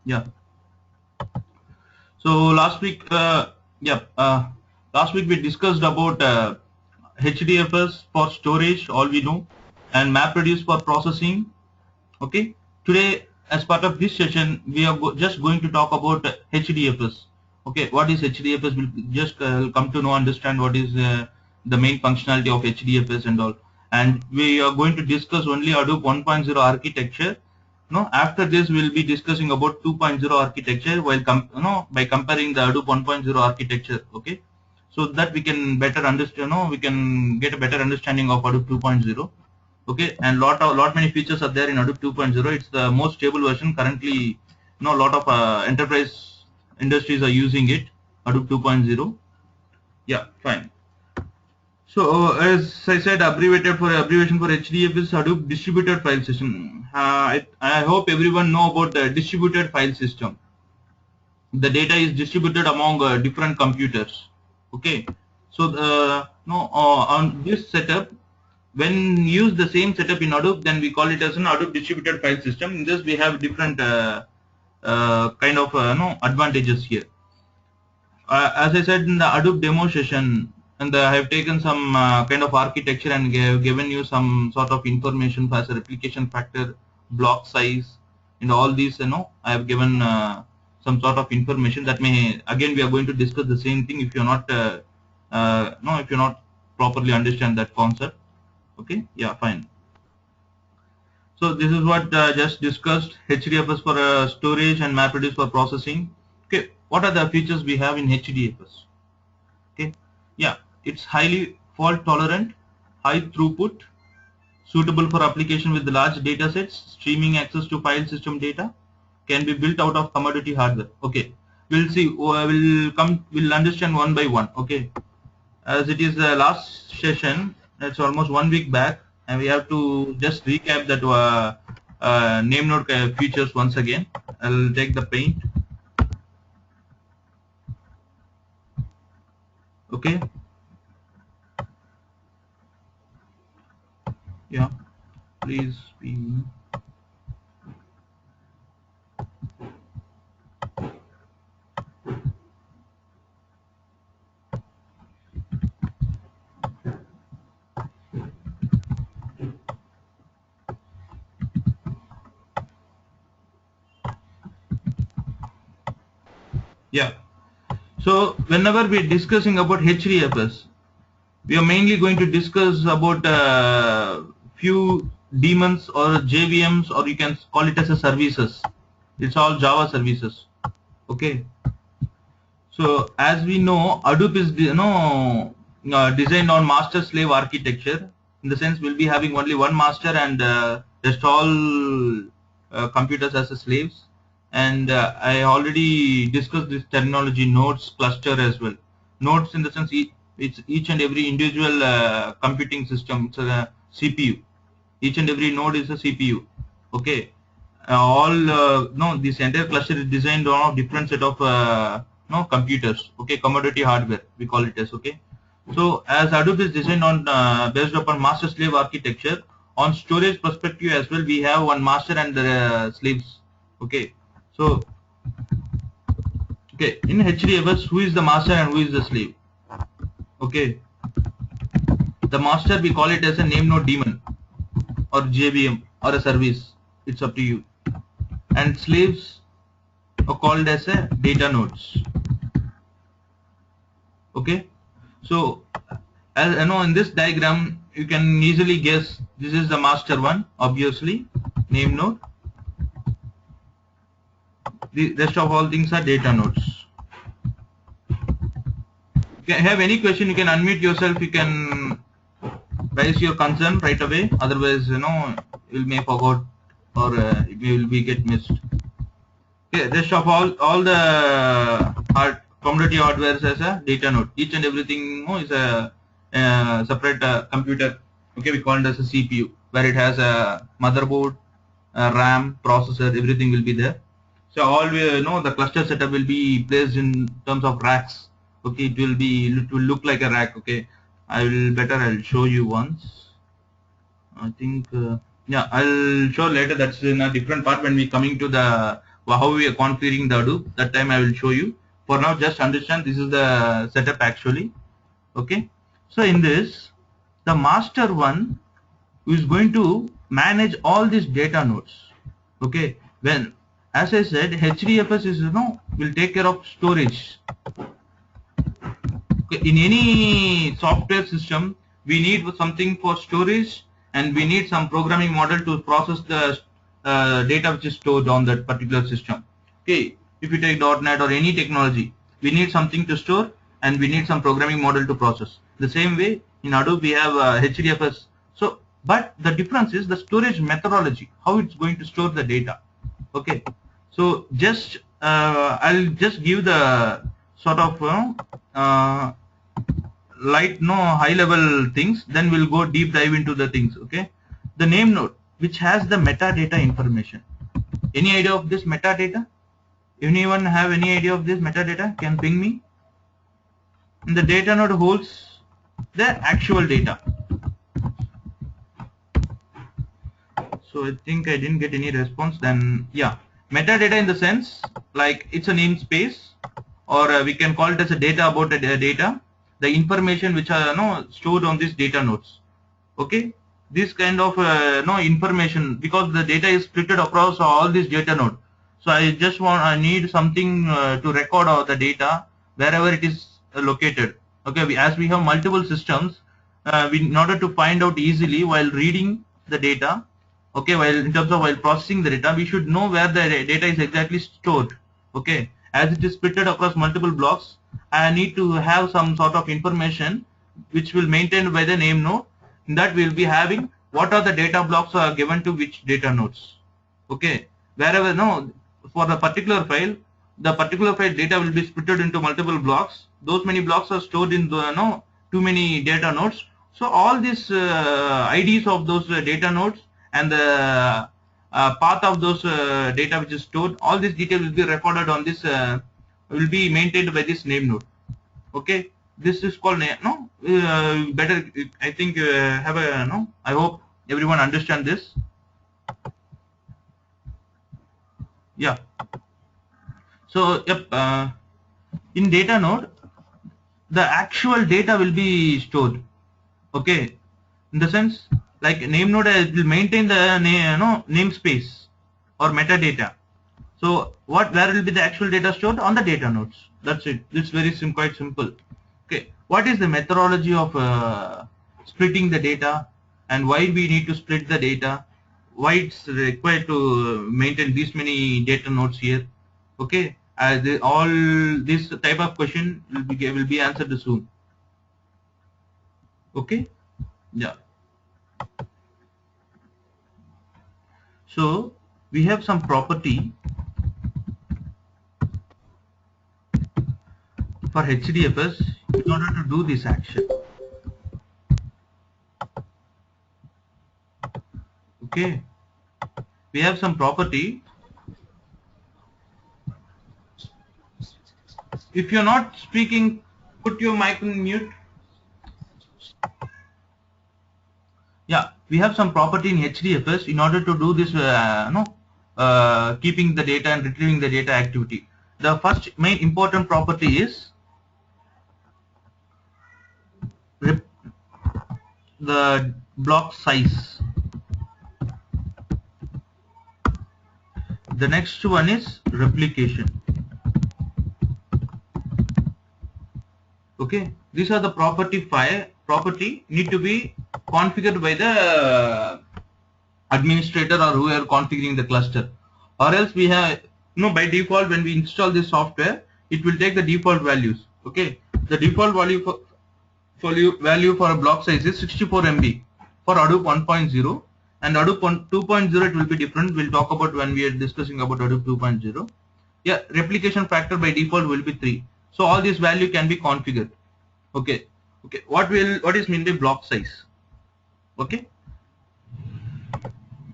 Yeah. So last week, yeah, last week we discussed about HDFS for storage, all we know, and MapReduce for processing. Okay. Today, as part of this session, we are just going to talk about HDFS. Okay, what is HDFS? We'll just come to know, understand what is the main functionality of HDFS and all. And we are going to discuss only Hadoop 1.0 architecture. No, after this we'll be discussing about 2.0 architecture while by comparing the Hadoop 1.0 architecture. Okay, so that we can better understand. We can get a better understanding of Hadoop 2.0. Okay, and lot many features are there in Hadoop 2.0. It's the most stable version currently. Lot of enterprise industries are using it, Hadoop 2.0. Yeah, fine. So as I said, abbreviation for HDF is Hadoop Distributed File System. I hope everyone know about the distributed file system. The data is distributed among different computers. Okay, so no on this setup, when use the same setup in Hadoop, then we call it as an Hadoop distributed file system. In this we have different kind of no advantages here. As I said in the Hadoop demo session, and I have taken some kind of architecture and given you some sort of information as a replication factor, block size, and all these. I have given some sort of information that may again we are going to discuss the same thing if you're not no if you're not properly understand that concept. Okay, yeah, fine. So this is what just discussed, HDFS for storage and MapReduce for processing. Okay, what are the features we have in HDFS? Okay, yeah, it's highly fault tolerant, high throughput, suitable for application with large data sets, streaming access to file system data, can be built out of commodity hardware. Okay, we'll see, we'll understand one by one. Okay, as it is the last session, it's almost 1 week back, and we have to just recap that name node features once again. I'll take the paint. Okay, yeah, please be. Yeah, so whenever we're discussing about HDFS, we are mainly going to discuss about few daemons or JVMs, or you can call it as a services. It's all Java services. Okay, so as we know, Hadoop is designed on master slave architecture. In the sense, we'll be having only one master and rest all computers as a slaves. And I already discussed this terminology, nodes cluster as well. Nodes in the sense it's each and every individual computing system. It's a CPU. Each and every node is a CPU. Okay, all no this entire cluster is designed on a different set of no computers. Okay, commodity hardware we call it as. Okay, so as Hadoop is designed on based upon master slave architecture, on storage perspective as well, we have one master and slaves. Okay, so okay, in HDFS, who is the master and who is the slave? Okay, the master we call it as a name node daemon or JVM or a service. It's up to you. And slaves are called as a data nodes. Okay, so as you know, in this diagram you can easily guess this is the master one, obviously, name node. The rest of all things are data nodes. If you have any question, you can unmute yourself, you can raise your concern right away, otherwise you may forget or it will be get missed. Okay, rest of all the commodity hardware as a data node. Each and everything is a separate computer. Okay, we call it as a CPU, where it has a motherboard, RAM, processor, everything will be there. So all we know, the cluster setup will be placed in terms of racks. Okay, it will look like a rack. Okay, I'll show you once. I think yeah, I'll show later. That's in a different part when we coming to the how we are configuring the Hadoop. That time I will show you. For now, just understand this is the setup actually. Okay. So in this, the master one is going to manage all these data nodes. Okay. When, as I said, HDFS is will take care of storage. Okay. In any software system, we need something for storage, and we need some programming model to process the data which is stored on that particular system. Okay, if you take .NET or any technology, we need something to store and we need some programming model to process. The same way in Hadoop we have HDFS. So, but the difference is the storage methodology, how it's going to store the data. Okay, so just I'll just give the sort of high level things, then we'll go deep dive into the things. Okay, the name node which has the metadata information. Any idea of this metadata? Anyone have any idea of this metadata? Can ping me. And the data node holds the actual data. So I think I didn't get any response. Then yeah, metadata in the sense like it's a namespace, or we can call it as a data about the data, the information which are stored on these data nodes. Okay, this kind of information, because the data is split across all these data nodes. So I need something to record all the data wherever it is located. Okay, as we have multiple systems, in order to find out easily while reading the data, okay, while processing the data, we should know where the data is exactly stored. Okay, as it is split across multiple blocks, I need to have some sort of information which will maintained by the name node. In that we will be having what are the data blocks are given to which data nodes. Okay, wherever for the particular file data will be split into multiple blocks. Those many blocks are stored in the too many data nodes. So all these IDs of those data nodes and the path of those data which is stored, all this detail will be recorded on this will be maintained by this name node. Okay, this is called better. I think have a I hope everyone understand this. Yeah. So yep, in data node, the actual data will be stored. Okay, in the sense like name node will maintain the namespace or metadata. So where will be the actual data stored? On the data nodes. That's it. It's very quite simple. Okay, what is the methodology of splitting the data, and why we need to split the data? Why it's required to maintain these many data nodes here? Okay, all this type of question will be answered soon. Okay, yeah. So we have some property for HDFS in order to do this action. Okay, we have some property. If you're not speaking, put your mic on mute. Yeah, we have some property in HDFS in order to do this keeping the data and retrieving the data activity. The first main important property is the block size. The next one is replication. Okay, these are the property need to be configured by the administrator or whoever configuring the cluster, or else we have by default when we install this software, it will take the default values. Okay, the default value for a block size is 64 MB for Hadoop 1.0, and Hadoop 2.0 it will be different. We'll talk about when we are discussing about Hadoop 2.0. Yeah, replication factor by default will be 3. So all this value can be configured. Okay, what is meant by block size? Okay,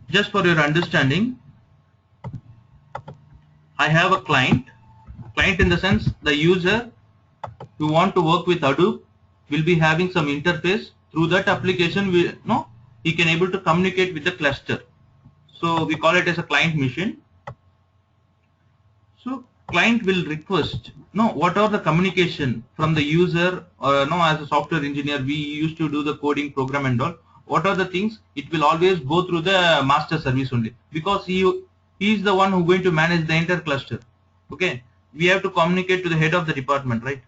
just for your understanding, I have a client in the sense the user who want to work with Hadoop will be having some interface. Through that application he can able to communicate with the cluster. So we call it as a client machine. So client will request, no, what are the communication from the user, or no, as a software engineer, we used to do the coding program and all. What are the things? It will always go through the master service only, because he is the one who going to manage the entire cluster. Okay, we have to communicate to the head of the department, right?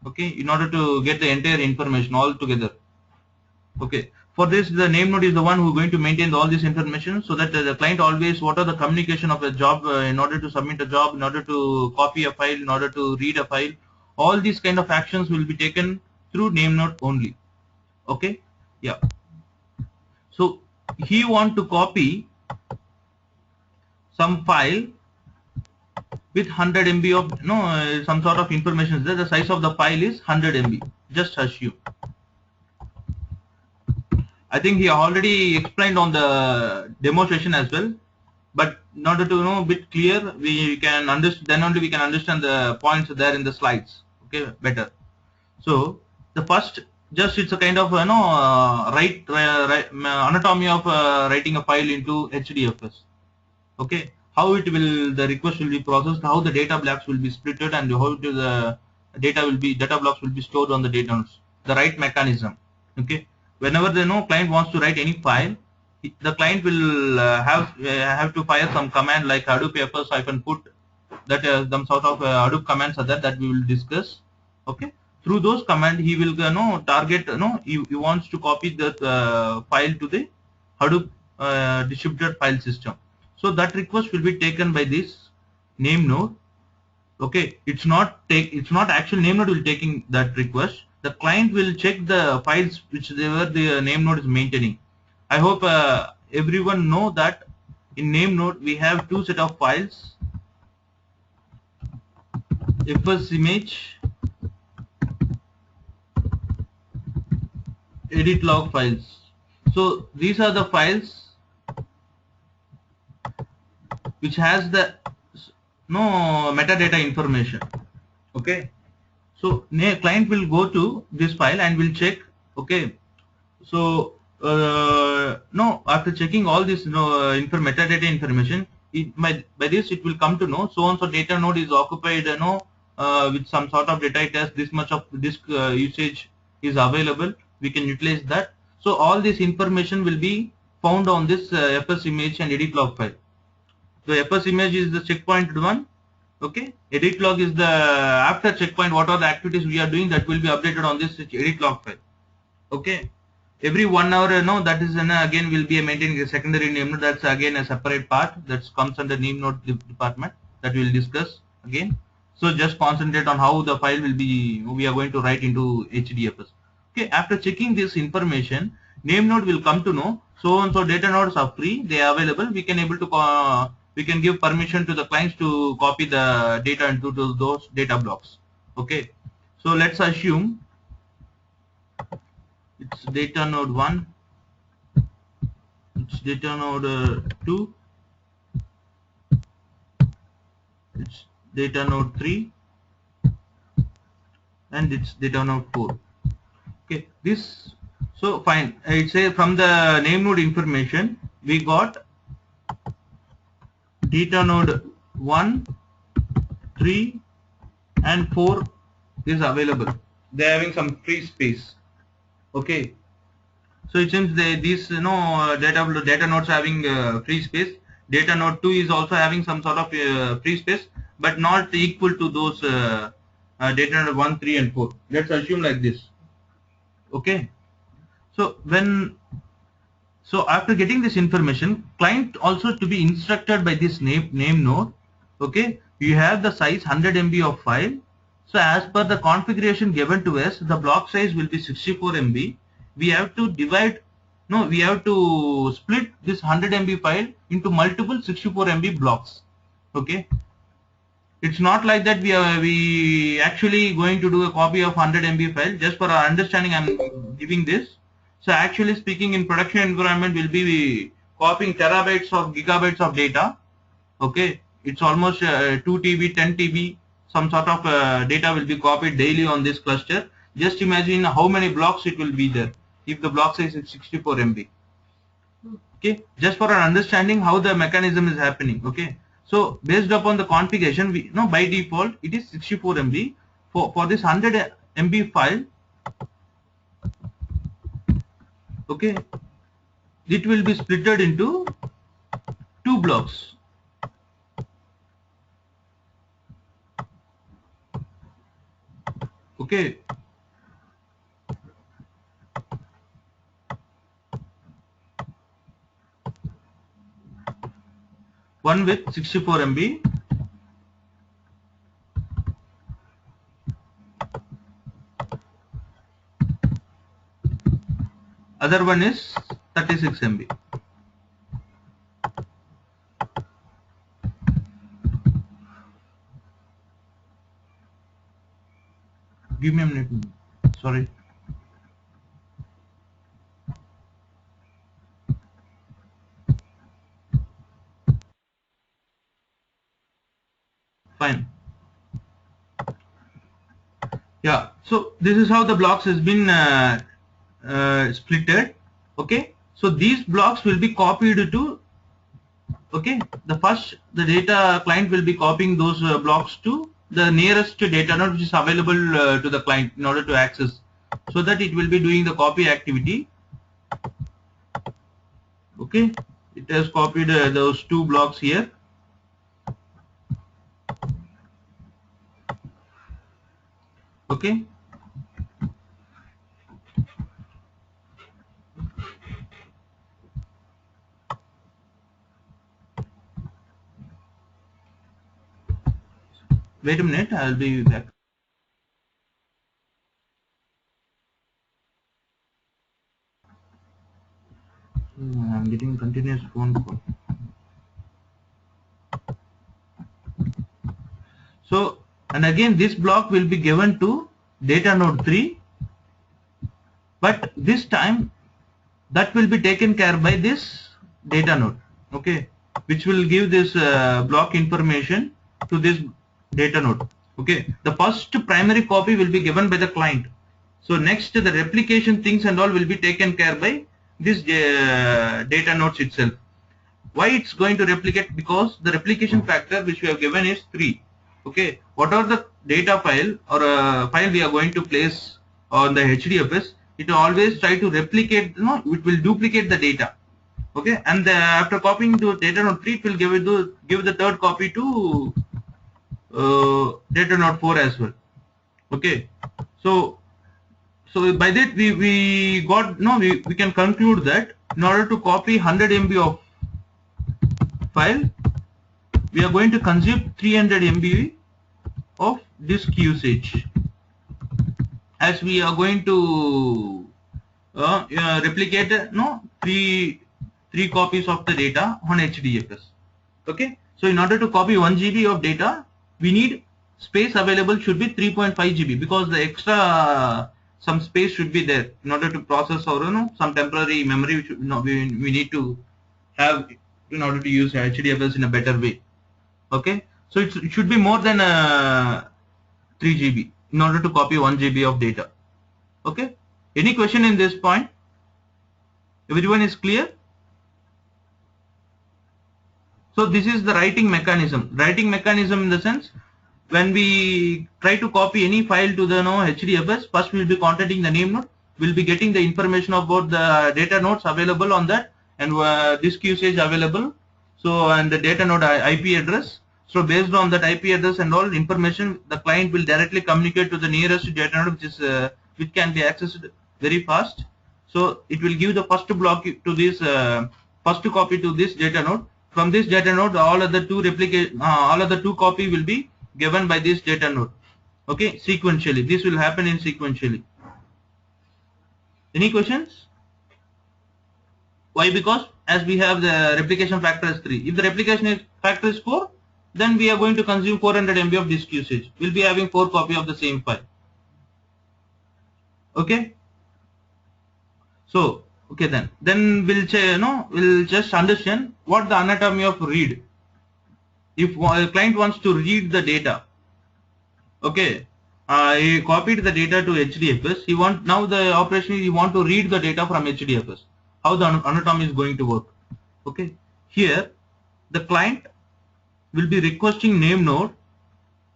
Okay, in order to get the entire information all together. Okay, for this the name node is the one who is going to maintain all this information, so that the client always, what are the communication of a job, in order to submit a job, in order to copy a file, in order to read a file, all these kind of actions will be taken through name node only. Okay, yeah. So he want to copy some file with 100 MB of some sort of information there. The size of the file is 100 MB. Just assume. I think he already explained on the demonstration as well, but in order to know a bit clear, we can understand, then only we can understand the points there in the slides, okay, better. So the first, just it's a kind of anatomy of writing a file into HDFS. Okay, how it will, the request will be processed, how the data blocks will be splitted, and how the data blocks will be stored on the data nodes, the write mechanism. Okay, whenever the client wants to write any file, the client will have to fire some command like hadoop fs-put, that some sort of hadoop commands are there that we will discuss. Okay, through those commands he will target, he wants to copy that file to the Hadoop distributed file system. So that request will be taken by this name node. Okay, it's not actually name node will taking that request. The client will check the files which the name node is maintaining. I hope everyone know that in name node we have two set of files, fs image, edit log files. So these are the files which has the metadata information. Okay, so client will go to this file and will check. Okay, so after checking all this metadata information, by this it will come to know so and so data node is occupied with some sort of data. It has this much of disk usage is available, we can utilize that. So all this information will be found on this fs image and edit log file. The fs image is the checkpoint one. Okay, edit log is the after checkpoint, what are the activities we are doing, that will be updated on this edit log file. Okay, every 1 hour that is again will be maintaining a secondary name node. That's again a separate part that comes under name node department, that we will discuss again. So just concentrate on how the file will be, we are going to write into HDFS. Okay, after checking this information, name node will come to know so and so data nodes are free, they are available, we can able to we can give permission to the clients to copy the data into those data blocks. Okay, so let's assume it's data node 1, it's data node 2, it's data node 3, and it's data node 4. Okay, this, so fine, I say from the name node information we got data node 1, 3 and 4 is available, they are having some free space. Okay, so it seems these data nodes having free space. Data node 2 is also having some sort of free space, but not equal to those data node 1, 3 and 4. Let's assume like this. Okay, so after getting this information, client also to be instructed by this name node. Okay, you have the size 100 MB of file. So as per the configuration given to us, the block size will be 64 MB. We have to divide, we have to split this 100 MB file into multiple 64 MB blocks. Okay, it's not like that we actually going to do a copy of 100 MB file. Just for our understanding, I'm giving this. So actually speaking, in production environment will be copying terabytes of gigabytes of data. Okay, it's almost 2 TB, 10 TB, some sort of data will be copied daily on this cluster. Just imagine how many blocks it will be there if the block size is 64 MB. Okay, just for an understanding how the mechanism is happening. Okay, So based upon the configuration, we know by default it is 64 MB. For this 100 MB file, okay, it will be splitted into 2 blocks. Okay. One with 64 MB, other one is 36 MB. Give me a minute. Sorry. Fine. Yeah. So this is how the blocks has been splitted. Okay. So these blocks will be copied to. Okay. The data client will be copying those blocks to the nearest data node which is available to the client in order to access, so that it will be doing the copy activity. Okay. It has copied those 2 blocks here. Okay. Wait a minute, I will be back. I'm getting continuous phone call. So, and again this block will be given to data node 3, but this time that will be taken care by this data node, okay, which will give this block information to this data node. Okay, the first primary copy will be given by the client. So next the replication things and all will be taken care by this data nodes itself. Why it's going to replicate? Because the replication factor which we have given is 3. Okay, whatever the data file or file we are going to place on the HDFS, it will always try to replicate, it will duplicate the data. Okay, and after copying to data node 3, it will give the third copy to data node 4 as well. Okay, so by that we can conclude that in order to copy 100 MB of file, we are going to consume 300 MB of disk usage, as we are going to replicate three copies of the data on HDFS. Okay, so in order to copy 1 GB of data, we need space available should be 3.5 GB, because the extra some space should be there in order to process, or some temporary memory which we need to have in order to use HDFS in a better way. Okay, so it should be more than 3 GB in order to copy 1 GB of data. Okay, any question in this point? Everyone is clear? So this is the writing mechanism. Writing mechanism in the sense, when we try to copy any file to the HDFS, first we will be contacting the name node, we will be getting the information about the data nodes available on that, and disk usage available, so, and the data node IP address. So based on that IP address and all information, the client will directly communicate to the nearest data node, which can be accessed very fast. So it will give the first block to this first copy to this data node. From this data node, all other two copy will be given by this data node. Okay, sequentially. This will happen in sequentially. Any questions? Why? Because as we have the replication factor as 3. If the replication factor is 4, then we are going to consume 400 MB of disk usage. We'll be having 4 copies of the same file. Okay. So, okay, then we'll just understand what the anatomy of read. If a client wants to read the data, okay, he copied the data to HDFS. Now the operation is he want to read the data from HDFS. How the anatomy is going to work? Okay, here the client will be requesting name node.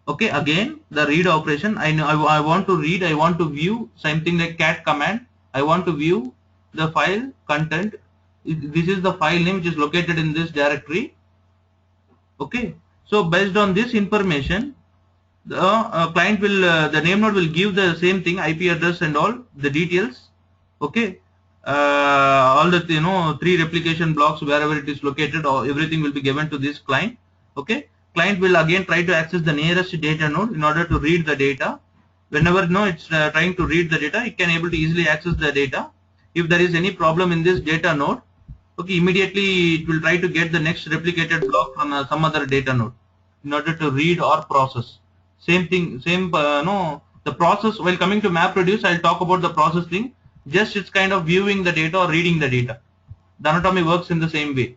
Okay, again the read operation. I want to read, I want to view, same thing like cat command. I want to view the file content. This is the file name which is located in this directory. Okay, so based on this information, the client will, the name node will give the same thing, IP address and all the details. Okay, all the 3 replication blocks wherever it is located, or everything will be given to this client. Okay, client will again try to access the nearest data node in order to read the data. Whenever it's trying to read the data, it can able to easily access the data. If there is any problem in this data node, okay, immediately it will try to get the next replicated block from some other data node in order to read or process. Same thing, same the process. While coming to MapReduce, I'll talk about the process thing. Just it's kind of viewing the data or reading the data. The anatomy works in the same way.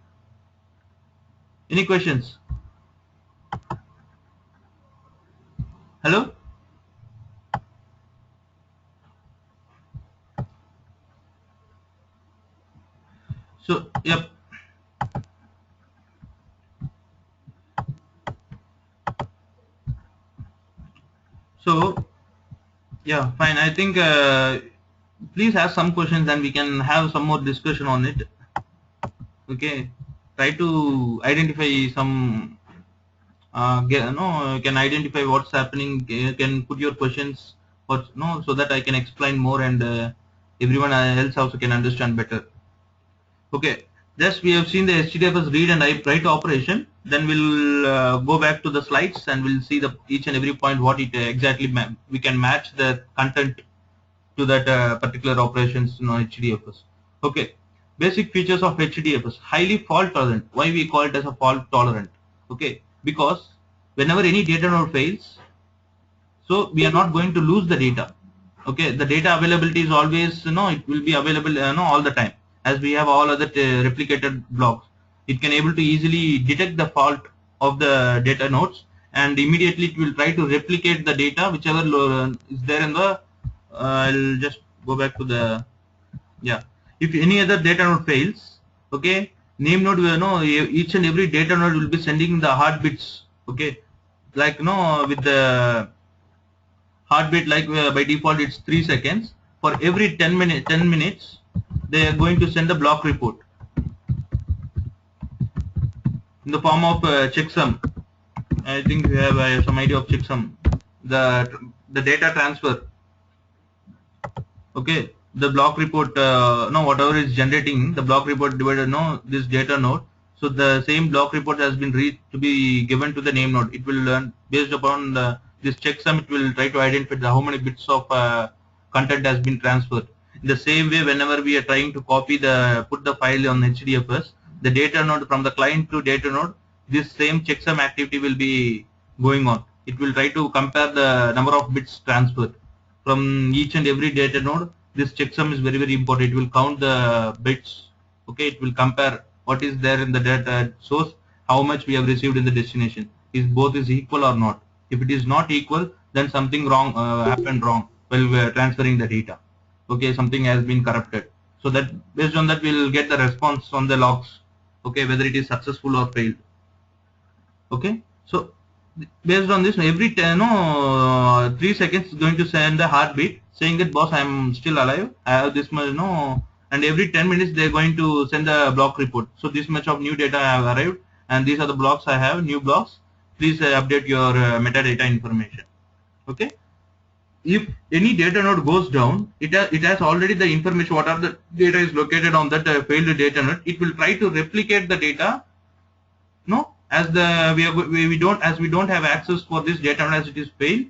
Any questions? Hello? So, yep. So, yeah, fine. I think please ask some questions and we can have some more discussion on it. Okay, try to identify some can identify what's happening, can put your questions so that I can explain more and everyone else also can understand better. Okay, just we have seen the HDFS read and write operation. Then we'll go back to the slides and we'll see the each and every point what it exactly we can match the content to that particular operations HDFS. Okay, basic features of HDFS: highly fault tolerant. Why we call it as a fault tolerant? Okay, because whenever any data node fails, so we are not going to lose the data. Okay, the data availability is always it will be available all the time, as we have all other replicated blocks. It can able to easily detect the fault of the data nodes and immediately it will try to replicate the data whichever is there in the I'll just go back to the if any other data node fails, okay, name node will each and every data node will be sending the heartbeats. Okay, like with the heartbeat, like by default it's 3 seconds. For every 10 minutes they are going to send a block report in the form of checksum. I think you have some idea of checksum, the data transfer. Okay, the block report whatever is generating the block report divided this data node. So the same block report has been to be given to the name node. It will learn based upon this checksum. It will try to identify how many bits of content has been transferred. In the same way, whenever we are trying to put the file on HDFS, the data node from the client to data node, this same checksum activity will be going on. It will try to compare the number of bits transferred from each and every data node. This checksum is very, very important. It will count the bits. Okay, it will compare what is there in the data source, how much we have received in the destination. Is both is equal or not? If it is not equal, then something wrong happened wrong while we are transferring the data. Okay, something has been corrupted. So that based on that we'll get the response on the logs. Okay, whether it is successful or failed. Okay, so based on this, every 3 seconds is going to send a heartbeat saying that boss, I am still alive, I have this much and every 10 minutes they are going to send a block report. So this much of new data have arrived and these are the blocks I have, new blocks, please update your metadata information. Okay, if any data node goes down, it has already the information what are the data is located on that failed data node. It will try to replicate the data as we don't have access for this data node as it is failed.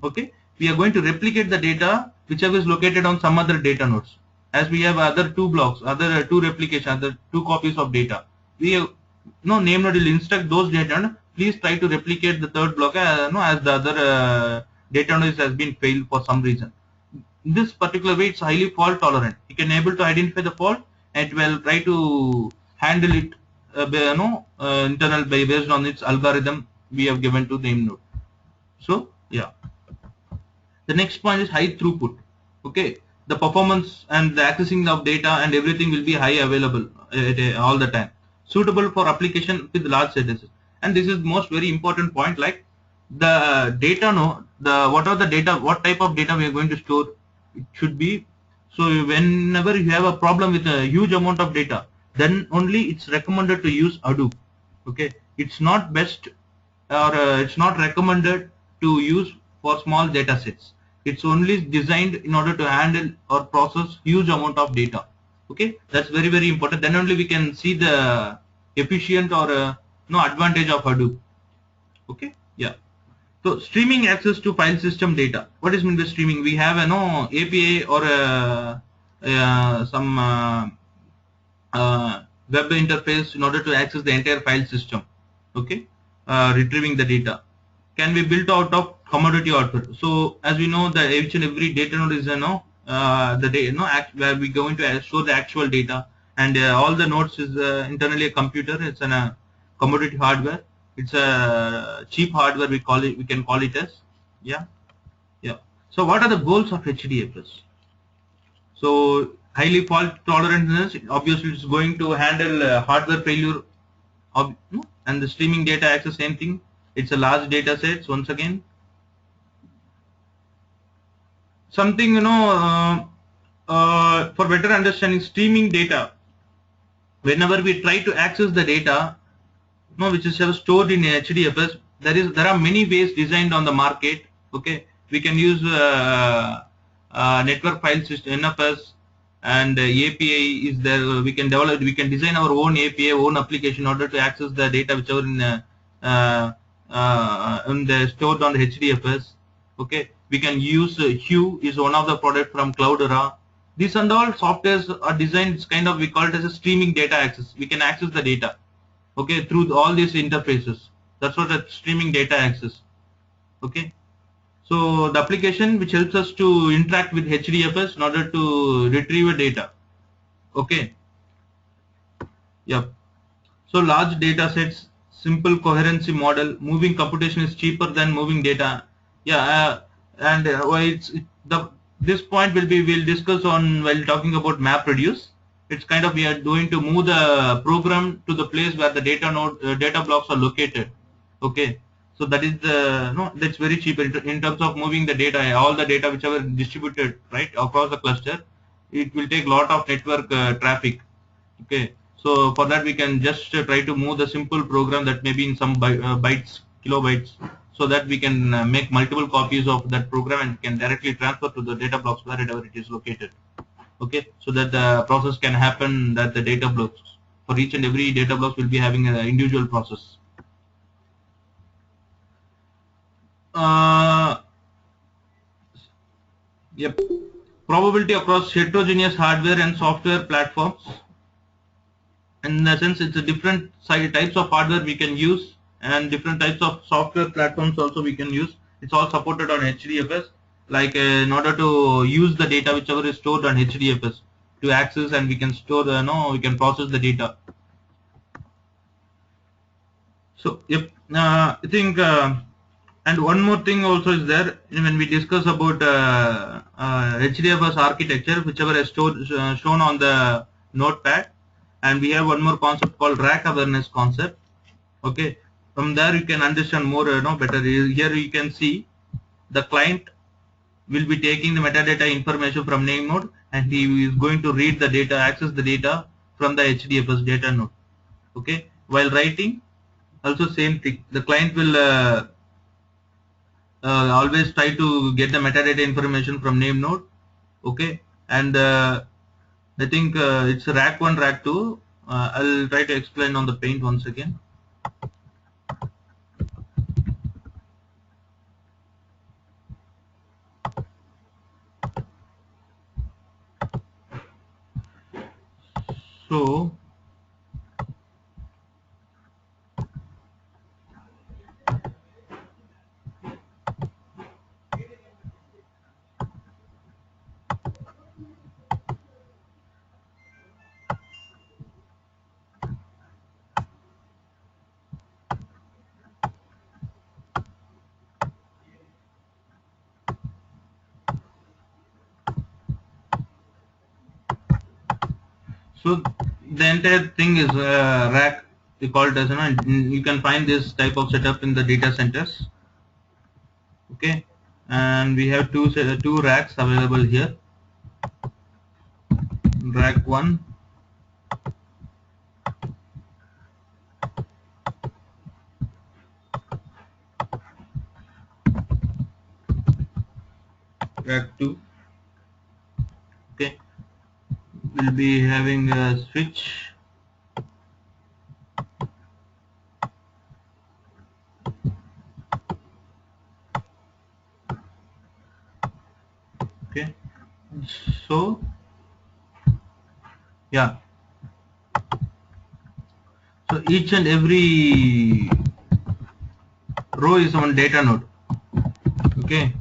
Okay, we are going to replicate the data whichever is located on some other data nodes, as we have other 2 blocks, other 2 replication, other 2 copies of data. We have name node will instruct those data node, please try to replicate the third block as the other data node has been failed for some reason. In this particular way, it's highly fault tolerant. You can able to identify the fault and it will try to handle it internal based on its algorithm we have given to the name node. So yeah, the next point is high throughput. Okay, the performance and the accessing of data and everything will be high available all the time. Suitable for application with large dataset. And this is most very important point, like the data, no, what are the data, what type of data we are going to store, it should be. So whenever you have a problem with a huge amount of data, then only it's recommended to use Hadoop. Okay, it's not best, or it's not recommended to use for small data sets. It's only designed in order to handle or process huge amount of data. Okay, that's very, very important. Then only we can see the efficient or no advantage of Hadoop. Okay, yeah. So streaming access to file system data. What is meant by streaming? We have a no API or some web interface in order to access the entire file system. Okay, retrieving the data can be built out of commodity output. So as we know, that each and every data node is the data where we going to store the actual data, and all the nodes is internally a computer. It's a commodity hardware. It's a cheap hardware, we call it, we can call it as. Yeah, yeah. So what are the goals of HDFS? So highly fault tolerantness, obviously it's going to handle hardware failure of, and the streaming data access, same thing. It's a large data sets. Once again, something for better understanding streaming data, whenever we try to access the data, which is stored in HDFS, there are many ways designed on the market. Okay, we can use network file system NFS, and API is there. We can develop, we can design our own API, own application in order to access the data whichever in the stored on the HDFS. Okay, we can use Hue is one of the product from Cloudera. These and all softwares are designed. It's kind of, we call it as a streaming data access. We can access the data, okay, through all these interfaces. That's what a streaming data access. Okay, so the application which helps us to interact with HDFS in order to retrieve a data. Okay, yep. So large data sets, simple coherency model, moving computation is cheaper than moving data. Yeah, and why this point we'll discuss on while talking about MapReduce. It's kind of, we are going to move the program to the place where the data blocks are located. Okay, so that is the that's very cheap in terms of moving the data, all the data whichever distributed right across the cluster. It will take lot of network traffic. Okay, so for that we can just try to move the simple program that may be in some bytes, kilobytes, so that we can make multiple copies of that program and can directly transfer to the data blocks wherever it is located. Okay, so that the process can happen, that the data blocks, for each and every data blocks will be having an individual process. Yep. Probability across heterogeneous hardware and software platforms. In the sense, it's a different types of hardware we can use, and different types of software platforms also we can use. It's all supported on HDFS. Like in order to use the data whichever is stored on HDFS to access, and we can store we can process the data. So yep, I think. And one more thing also is there when we discuss about HDFS architecture, whichever is shown on the notepad, and we have one more concept called rack awareness concept. Okay, from there you can understand more better. Here you can see the client will be taking the metadata information from name node, and he is going to read the data, access the data from the HDFS data node. Okay, while writing also same thing, the client will always try to get the metadata information from name node. Okay, and I think it's rack 1, rack 2. I'll try to explain on the paint once again. So the entire thing is rack. we call it as you can find this type of setup in the data centers. Okay, and we have two racks available here. Rack 1, rack 2. Okay, we'll be having a switch. Okay, so yeah, so each and every row is one data node. Okay,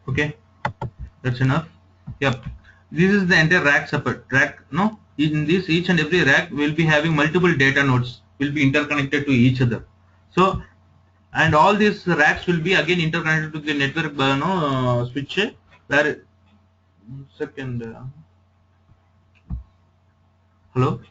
okay, that's enough. Yep, this is the entire rack separate rack. No, in this each and every rack will be having multiple data nodes, will be interconnected to each other. So, and all these racks will be again interconnected to the network switch. Where second, hello.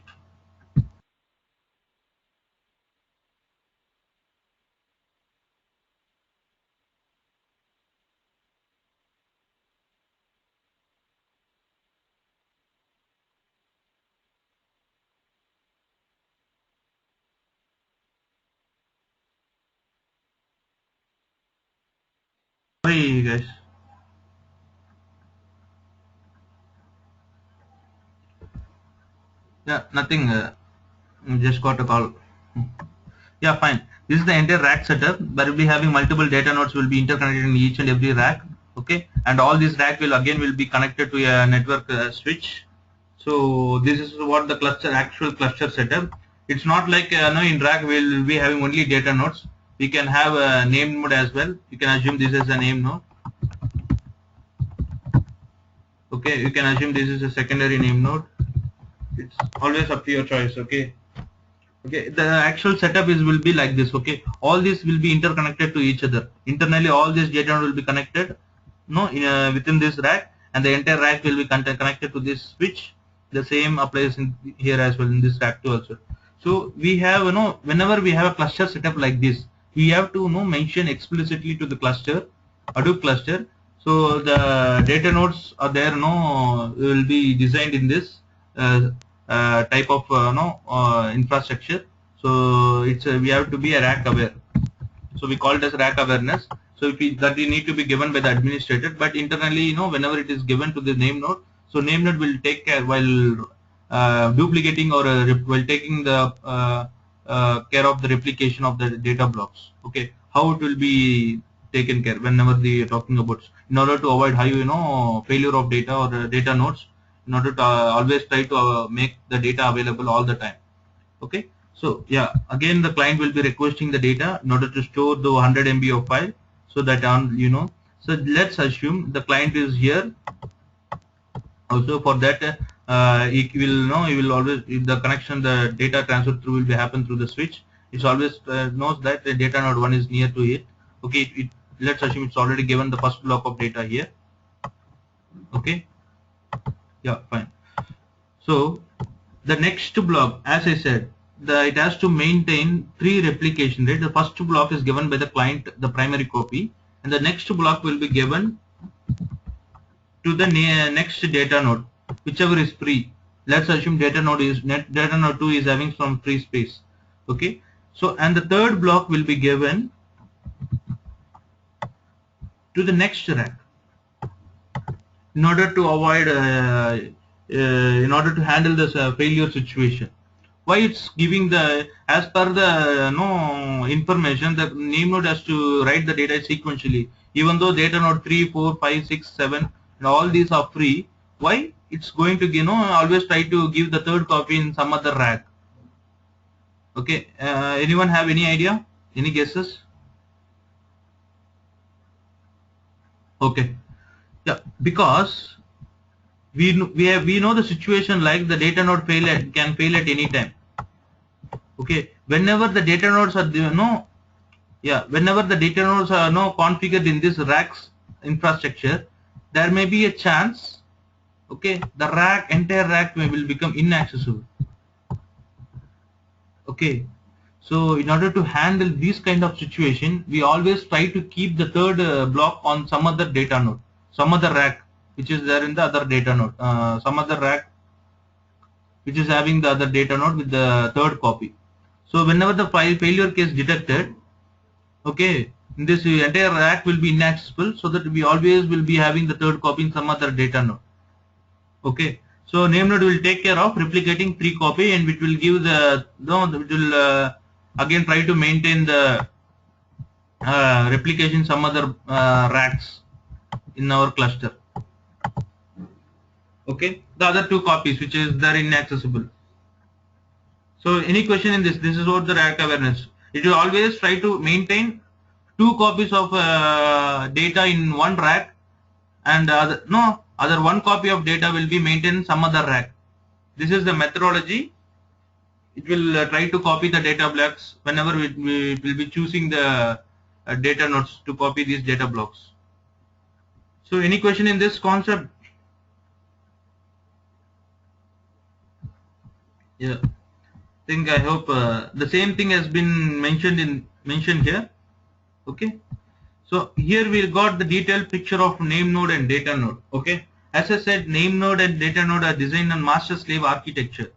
Sorry guys. Yeah, nothing. Just got a call. Yeah, fine. This is the entire rack setup, where we'll be having multiple data nodes will be interconnected in each and every rack. Okay, and all these rack will be connected to a network switch. So this is what the actual cluster setup. It's not like in rack we'll be having only data nodes. We can have a name node as well. You can assume this is a name node. Okay, you can assume this is a secondary name node. It's always up to your choice. Okay. Okay, the actual setup will be like this. Okay, all these will be interconnected to each other. Internally, all these data nodes will be connected, within this rack, and the entire rack will be connected to this switch. The same applies in here as well in this rack too also. So we have whenever we have a cluster setup like this, we have to mention explicitly to the cluster, Hadoop cluster. So the data nodes are there, will be designed in this. Type of infrastructure. So it's we have to be a rack aware. So we call it as rack awareness. So if that we need to be given by the administrator, but internally whenever it is given to the name node, so name node will take care while duplicating or while taking the care of the replication of the data blocks. Okay, how it will be taken care whenever they are talking about, in order to avoid high failure of data or data nodes, in order to always try to make the data available all the time. Okay, so yeah, again the client will be requesting the data in order to store the 100 MB of file, so that so let's assume the client is here. Also for that he will always, if the connection, the data transfer through will be happen through the switch, it always knows that the data node 1 is near to it. Okay, let's assume it's already given the first block of data here. Okay, yeah, fine. So the next block, as I said, it has to maintain 3 replication, right? The first block is given by the client, the primary copy, and the next block will be given to the next data node, whichever is free. Let's assume data node 2 is having some free space. Okay, so and the third block will be given to the next rack, in order to avoid in order to handle this failure situation. Why it's giving the, as per the information, the name node has to write the data sequentially, even though data node 3, 4, 5, 6, 7 and all these are free. Why? it's going to, always try to give the third copy in some other rack. Okay, anyone have any idea? Any guesses? Okay, yeah, because we know the situation, like the data node can fail at any time. Okay, whenever the data nodes are whenever the data nodes are configured in this racks infrastructure, there may be a chance, okay, the entire rack will become inaccessible. Okay, so in order to handle this kind of situation, we always try to keep the third block on some other data node, some other rack which is there in the other data node, some other rack which is having the other data node with the third copy. So whenever the failure case detected, okay, this entire rack will be inaccessible, so that we always will be having the third copy in some other data node. Okay, so name node will take care of replicating 3 copy, and it will give the it will again try to maintain the replication some other racks in our cluster. Okay, the other 2 copies which is there inaccessible. So any question in this? This is what the rack awareness. It will always try to maintain 2 copies of data in one rack, and other 1 copy of data will be maintained in some other rack. This is the methodology. It will try to copy the data blocks whenever we will be choosing the data nodes to copy these data blocks. So any question in this concept? Yeah, I hope the same thing has been mentioned here. Okay, so here we got the detailed picture of name node and data node. Okay, as I said, name node and data node are designed on master slave architecture.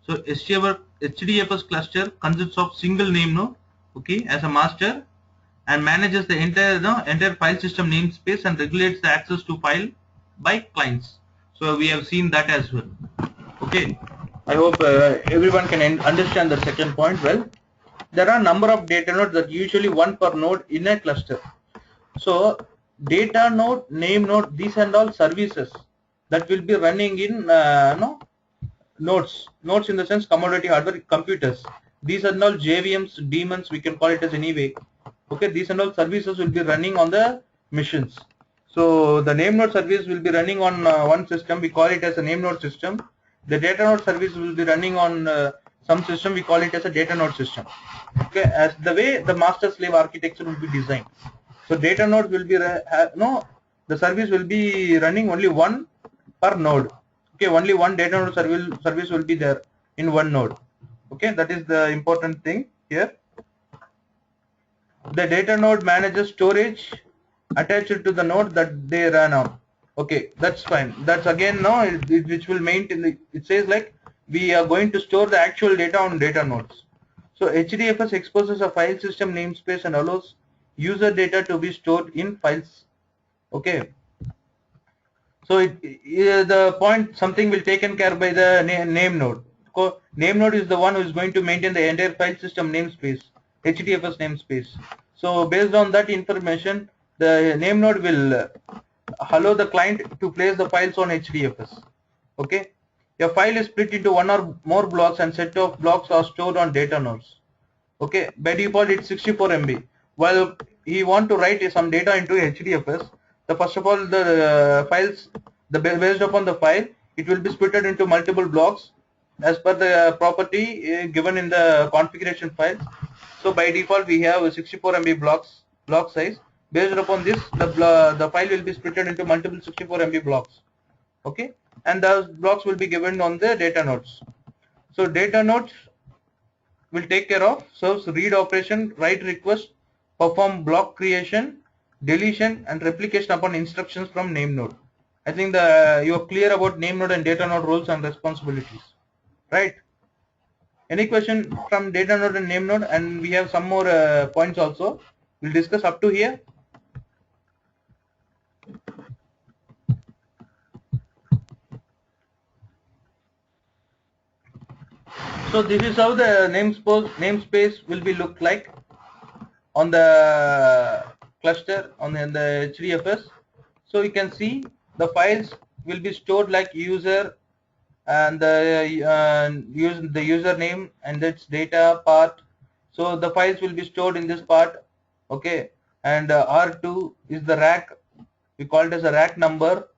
So HDFS cluster consists of single name node, okay, as a master, and manages the entire file system namespace and regulates the access to file by clients. So we have seen that as well. Okay, I hope everyone can understand the second point well. There are number of data nodes, that usually 1 per node in a cluster. So data node, name node, these and all services that will be running in nodes in the sense commodity hardware computers. These are all JVMs, daemons, we can call it as any way. Okay, these and all services will be running on the machines. So the name node service will be running on one system, we call it as a name node system. The data node service will be running on some system, we call it as a data node system. Okay, as the way the master slave architecture will be designed. So data node will be the service will be running only 1 per node. Okay, only one data node service will be there in one node. Okay, that is the important thing here. The data node manages storage attached to the node that they run on. Okay, that's fine. That's again which will maintain it says like we are going to store the actual data on data nodes. So HDFS exposes a file system namespace and allows user data to be stored in files. Okay, so the point something will taken care by the name node. Name node is the one who is going to maintain the entire file system namespace, HDFS namespace. So based on that information, the name node will allow the client to place the files on HDFS. Okay, a file is split into 1 or more blocks, and set of blocks are stored on data nodes. Okay, by default it's 64 MB. While you want to write some data into HDFS, first of all the files, based upon the file, it will be split into multiple blocks as per the property given in the configuration files. So by default we have 64 MB block size. Based upon this, the file will be split into multiple 64 MB blocks. Okay, and those blocks will be given on the data nodes. So data nodes will take care of serves read operation, write request, perform block creation, deletion, and replication upon instructions from name node. I think you are clear about name node and data node roles and responsibilities, right? Any question from data node and name node? And we have some more points also. We'll discuss up to here. So this is how the namespace will be look like on the cluster on the HDFS. So you can see the files will be stored like user and the username and its data part. So the files will be stored in this part. Okay, and R2 is the rack. We call it as a rack number.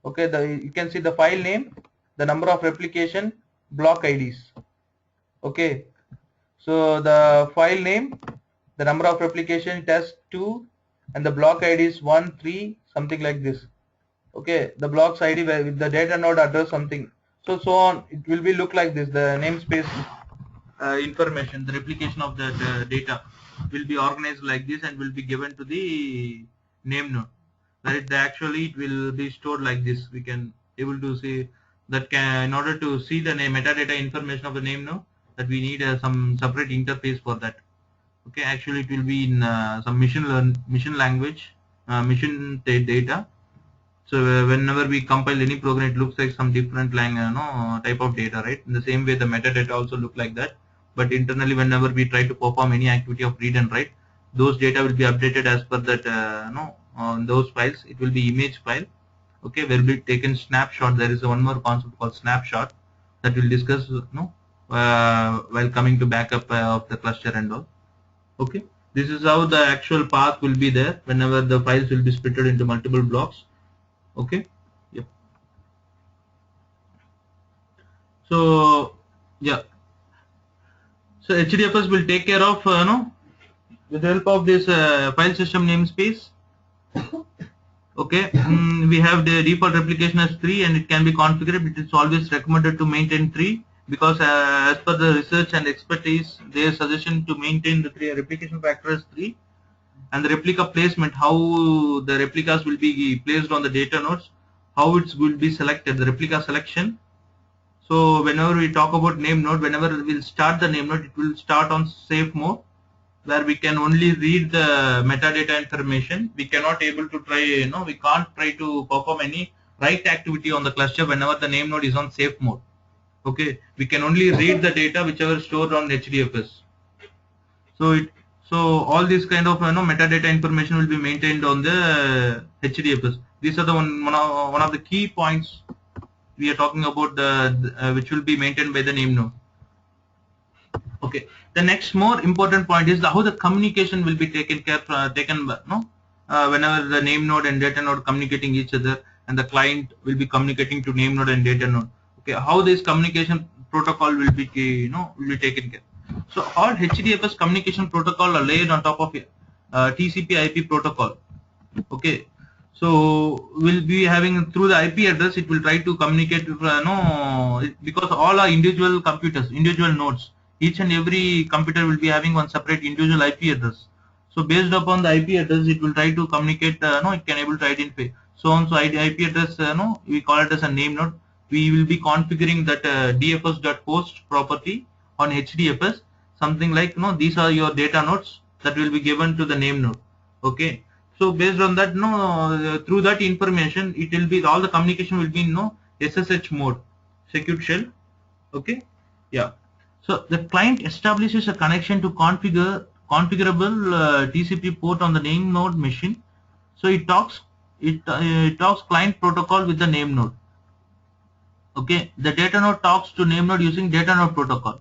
Okay, you can see the file name, the number of replication, block IDs. Okay, so the file name, the number of replication, it has 2, and the block ID is 1, 3, something like this. Okay, the blocks ID with the data node address something. So on, it will be look like this. The namespace information, the replication of the data will be organized like this and will be given to the name node. Right, actually it will be stored like this. We can able to see that in order to see the metadata information of the name node, that we need some separate interface for that. Okay, actually it will be in some machine language, machine data. So whenever we compile any program, it looks like some different type of data, right? In the same way, the metadata also look like that. But internally, whenever we try to perform any activity of read and write, those data will be updated as per that on those files. It will be image file. Okay, where we taken snapshot. There is one more concept called snapshot that we'll discuss while coming to backup of the cluster and all. Okay, this is how the actual path will be there whenever the files will be splitted into multiple blocks. Okay, yep. So yeah, so HDFS will take care of with the help of this file system namespace. Okay, we have the default replication as 3 and it can be configured. It is always recommended to maintain 3 because as per the research and expertise, their suggestion to maintain the replication factor as 3. And the replica placement, how the replicas will be placed on the data nodes, how it will be selected, the replica selection. So whenever we talk about name node, whenever we'll start the name node, it will start on safe mode, where we can only read the metadata information. We cannot able to try, we can't try to perform any write activity on the cluster whenever the name node is on safe mode. Okay, we can only read the data whichever stored on HDFS. So all this kind of metadata information will be maintained on the HDFS. These are the one of the key points we are talking about, which will be maintained by the name node. Okay, the next more important point is how the communication will be taken whenever the name node and data node communicating each other, and the client will be communicating to name node and data node. Okay, how this communication protocol will be will be taken care. So all HDFS communication protocol are laid on top of TCP/IP protocol. Okay, so we'll be having through the IP address. It will try to communicate with, because all are individual computers, individual nodes. Each and every computer will be having one separate individual IP address. So based upon the IP address, it will try to communicate. It can able to identify. So IP address, we call it as a name node. We will be configuring that dfs.host property on HDFS, something like these are your data nodes that will be given to the name node. Okay, so based on that through that information, it will be all the communication will be in SSH mode, secure shell. Okay, yeah. So the client establishes a connection to configurable TCP port on the name node machine. So it talks client protocol with the name node. Okay, the data node talks to name node using data node protocol.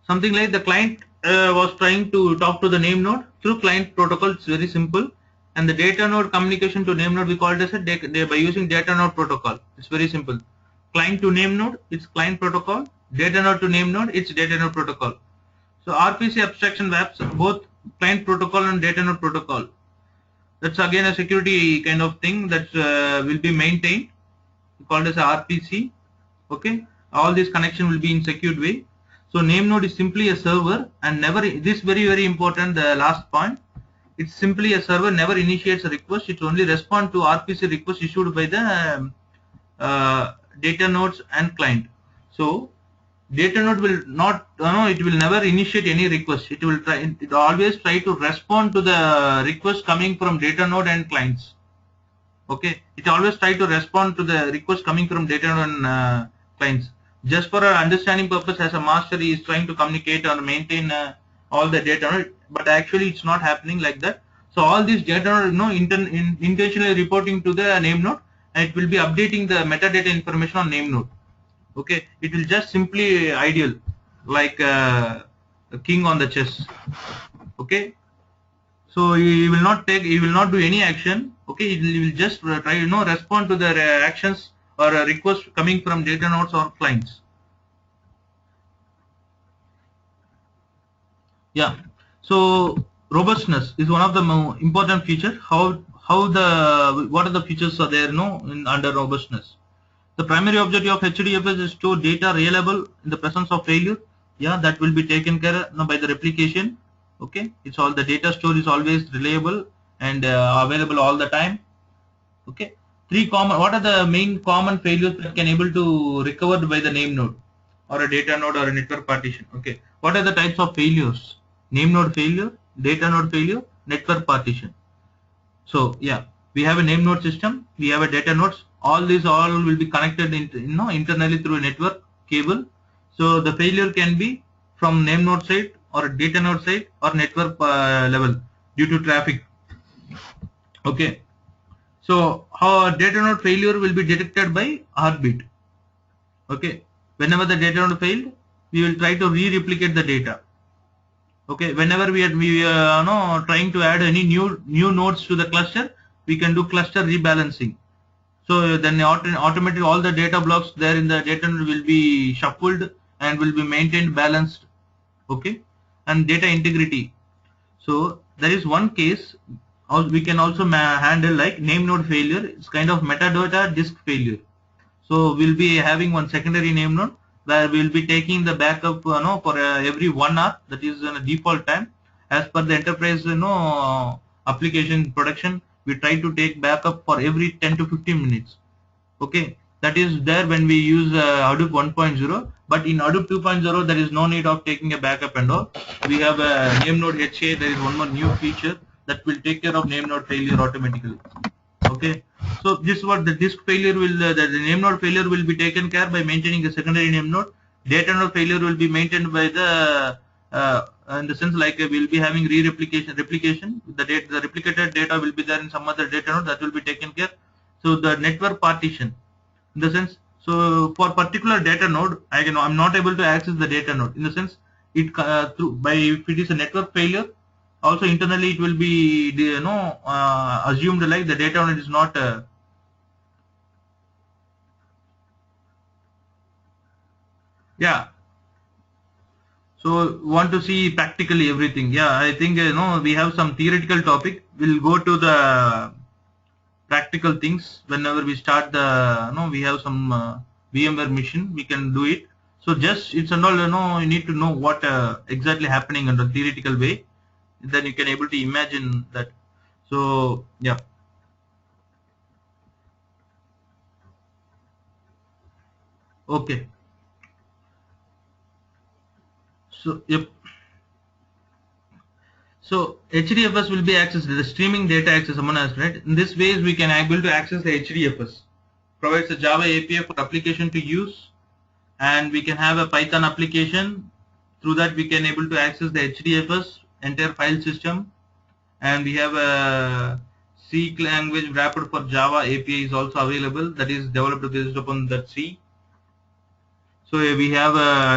Something like the client was trying to talk to the name node through client protocol. It's very simple. And the data node communication to name node, we call it as by using data node protocol. It's very simple. Client to name node, it's client protocol. Data node to name node, it's data node protocol. So RPC abstraction maps both client protocol and data node protocol. That's again a security kind of thing that will be maintained, called as a RPC. Okay, all this connection will be in secured way. So name node is simply a server and never, this very important, the last point, it's simply a server, never initiates a request. It only responds to RPC request issued by the data nodes and client. So data node will not, it will never initiate any request. It will always try to respond to the request coming from data node and clients. Okay, it always try to respond to the request coming from data node and clients. Just for our understanding purpose, as a master, he is trying to communicate or maintain all the data node, but actually it's not happening like that. So all these data node, intentionally reporting to the name node, and it will be updating the metadata information on name node. Okay, it will just simply ideal like a king on the chess. Okay, so he will not do any action. Okay, he will just try respond to the actions or requests coming from data nodes or clients. Yeah, so robustness is one of the more important feature. What are the features are there under robustness? The primary objective of HDFS is to data reliable in the presence of failure. Yeah, that will be taken care of by the replication. Okay, it's all the data store is always reliable and available all the time. Okay, what are the main common failures that can able to recovered by the name node or a data node or a network partition? Okay, what are the types of failures? Name node failure, data node failure, network partition. So yeah, we have a name node system, we have a data nodes. All these will be connected internally through a network cable. So the failure can be from name node side or data node side or network level due to traffic. Okay. So how data node failure will be detected by heartbeat. Okay. Whenever the data node failed, we will try to re-replicate the data. Okay. Whenever we are trying to add any new nodes to the cluster, we can do cluster rebalancing. So then automatically all the data blocks there in the data node will be shuffled and will be maintained balanced. Okay. And data integrity. So there is one case we can also handle like name node failure. It's kind of metadata disk failure. So we'll be having one secondary name node where we'll be taking the backup for every 1 hour, that is a default time. As per the enterprise application production, we try to take backup for every 10 to 15 minutes. Okay, that is there when we use Hadoop 1.0, but in Hadoop 2.0 there is no need of taking a backup and all. We have a name node HA. There is one more new feature that will take care of name node failure automatically. Okay, so this is what the disk failure will the name node failure will be taken care by maintaining a secondary name node. Data node failure will be maintained by the in the sense like we'll be having replication. The replicated data will be there in some other data node, that will be taken care. So the network partition, in the sense, so for particular data node, I'm not able to access the data node. In the sense, it if it is a network failure, also internally it will be assumed like the data node is not. Yeah. So want to see practically everything. Yeah, I think we have some theoretical topic. We'll go to the practical things whenever we start the we have some VMware mission, we can do it. So just it's and all you need to know what exactly happening in the theoretical way, then you can able to imagine that. So yeah, okay. So yep. So HDFS will be accessed, the streaming data access, someone has, right? In this ways we can able to access the HDFS. Provides a Java API for application to use, and we can have a Python application. Through that we can able to access the HDFS entire file system, and we have a C language wrapper for Java API is also available, that is developed based upon that C. So we have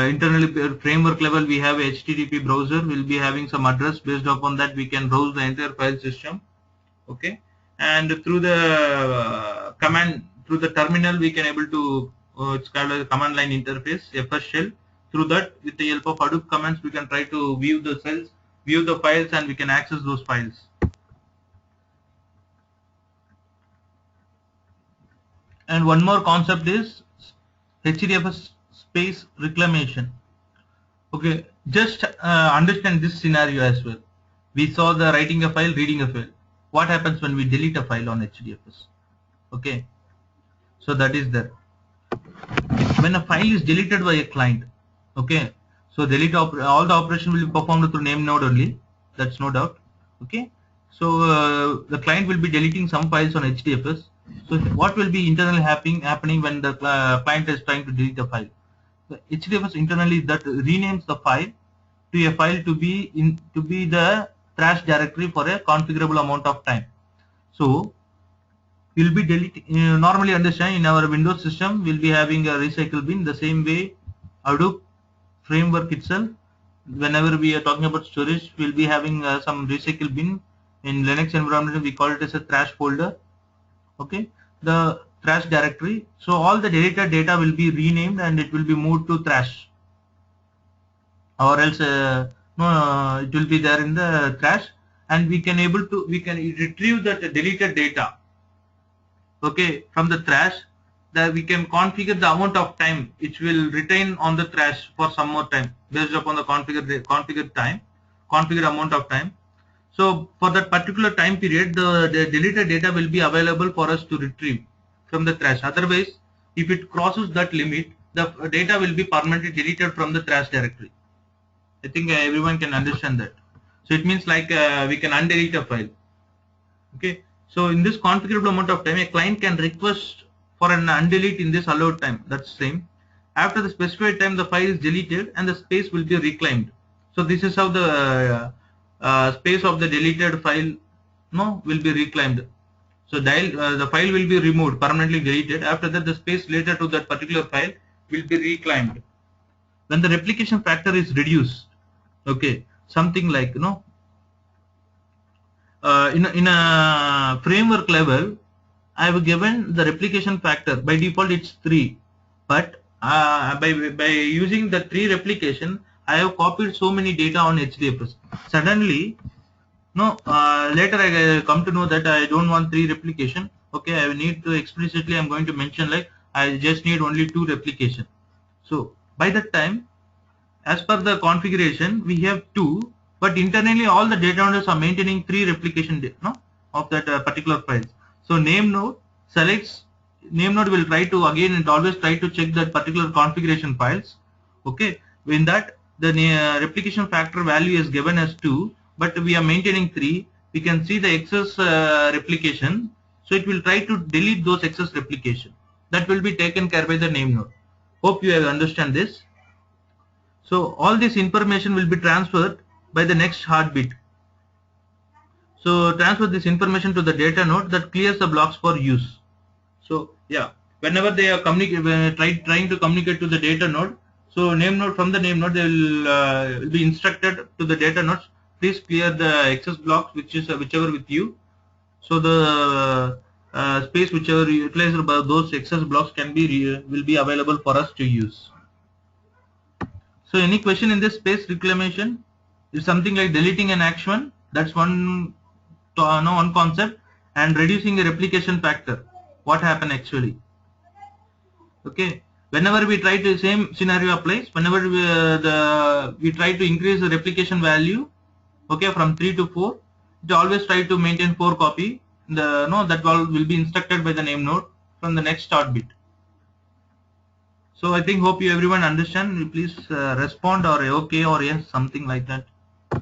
internally framework level, we have HTTP browser. We'll be having some address, based upon that we can browse the entire file system. Okay, and through the through the terminal we can able to it's called a command line interface, FS shell. Through that, with the help of Hadoop commands, we can try to view the files, and we can access those files. And one more concept is HDFS space reclamation. Okay, just understand this scenario as well. We saw the writing a file, reading a file. What happens when we delete a file on HDFS? Okay, so that is there. When a file is deleted by a client, okay, so all the operation will be performed through name node only. That's no doubt. Okay, so the client will be deleting some files on HDFS. So what will be internally happening when the client is trying to delete a file? The HDFS internally that renames the file to a file to be the trash directory for a configurable amount of time. So We'll be deleting. Normally, understand in our Windows system, we'll be having a recycle bin. The same way, Hadoop framework itself. Whenever we are talking about storage, we'll be having some recycle bin. In Linux environment, we call it as a trash folder. Okay, the trash directory. So all the deleted data will be renamed and it will be moved to trash, or else no, it will be there in the trash, and we can retrieve that deleted data, okay, from the trash. That we can configure the amount of time which will retain on the trash for some more time based upon the configured amount of time. So for that particular time period, the deleted data will be available for us to retrieve from the trash. Otherwise, if it crosses that limit, the data will be permanently deleted from the trash directory. I think everyone can understand that. So it means like we can undelete a file. Okay. So in this configurable amount of time, a client can request for an undelete in this allowed time. That's same. After the specified time, the file is deleted and the space will be reclaimed. So this is how the space of the deleted file will be reclaimed. So the file will be removed, permanently deleted. After that, the space related to that particular file will be reclaimed. When the replication factor is reduced, okay, something like in a framework level, I have given the replication factor. By default, it's 3, but by using the 3 replication, I have copied so many data on HDFS. Suddenly, later I come to know that I don't want 3 replication. Okay, I need to explicitly, I'm going to mention like I just need only 2 replication. So by that time, as per the configuration, we have 2, but internally all the data owners are maintaining 3 replication of that particular files. So name node will try to always try to check that particular configuration files. Okay, in that the replication factor value is given as 2, but we are maintaining 3. We can see the excess replication, so it will try to delete those excess replication. That will be taken care by the name node. Hope you have understand this. So all this information will be transferred by the next heartbeat. So transfer this information to the data node that clears the blocks for use. So yeah, whenever they are trying to communicate to the data node, so name node, from the name node, they will be instructed to the data nodes, please clear the excess blocks whichever with you. So the space whichever utilized by those excess blocks will be available for us to use. So any question in this space reclamation is something like deleting an action. That's one concept, and reducing the replication factor. What happened actually? Okay. Whenever we try to, same scenario applies. Whenever we try to increase the replication value, okay, from 3 to 4, it always try to maintain 4 copy. That will be instructed by the name node from the next start bit. So I think hope you everyone understand. Please respond or okay or yes, something like that,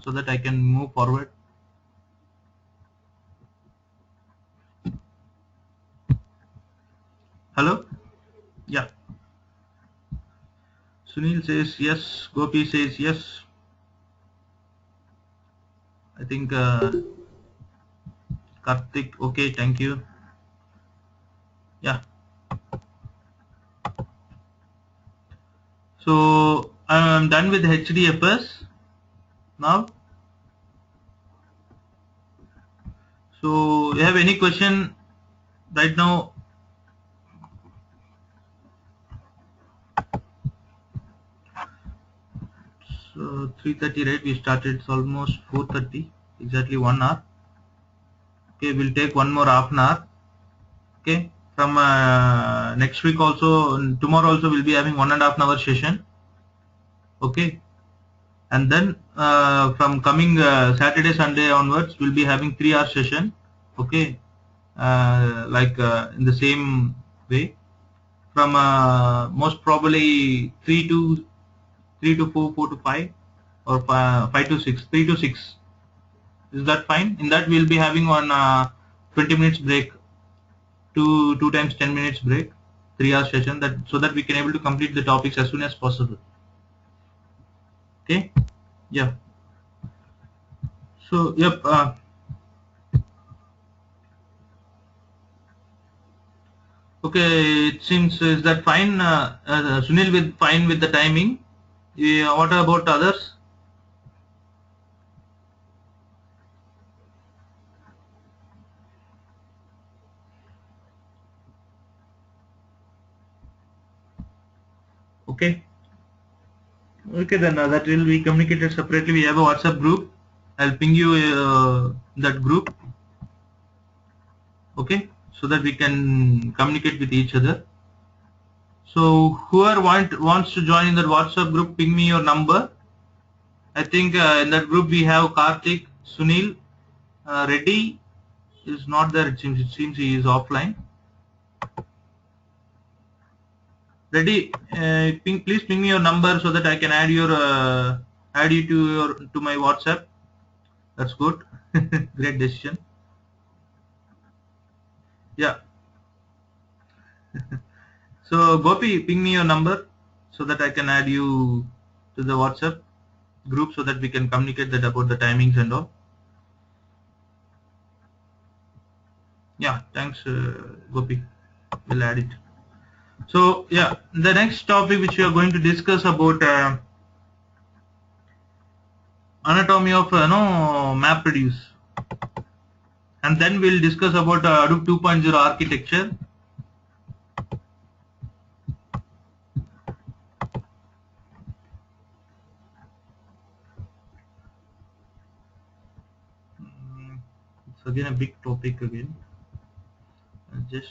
so that I can move forward. Hello? Yeah. Sunil says yes. Gopi says yes. I think Karthik, okay, thank you. Yeah. So I'm done with HDFS now. So you have any question right now? So 3:30, right? We started. It's almost 4:30. Exactly 1 hour. Okay, we'll take one more half an hour. Okay, from next week also, tomorrow also we'll be having 1.5 hour session. Okay, and then from coming Saturday, Sunday onwards, we'll be having 3-hour session. Okay, in the same way, from most probably 3 to 4, 4 to 5, or 5 to 6, 3 to 6. Is that fine? In that we'll be having one 20 minutes break, two times 10 minutes break, 3-hour session, so that we can able to complete the topics as soon as possible. Okay, yeah. So yep. Okay, it seems is that fine, Sunil with fine with the timing. Yeah, what about others? Okay, okay then that will be communicated separately. We have a WhatsApp group. I'll ping you that group. Okay, so that we can communicate with each other. So whoever wants to join in that WhatsApp group, ping me your number. I think in that group we have Karthik, Sunil, Reddy is not there. It seems he is offline. Reddy, please ping me your number so that I can add you to my WhatsApp. That's good. Great decision. Yeah. So Gopi, ping me your number so that I can add you to the WhatsApp group so that we can communicate that about the timings and all. Yeah, thanks, Gopi. We'll add it. So yeah, the next topic which we are going to discuss about anatomy of no MapReduce, and then we'll discuss about Hadoop 2.0 architecture. It's again a big topic again. Just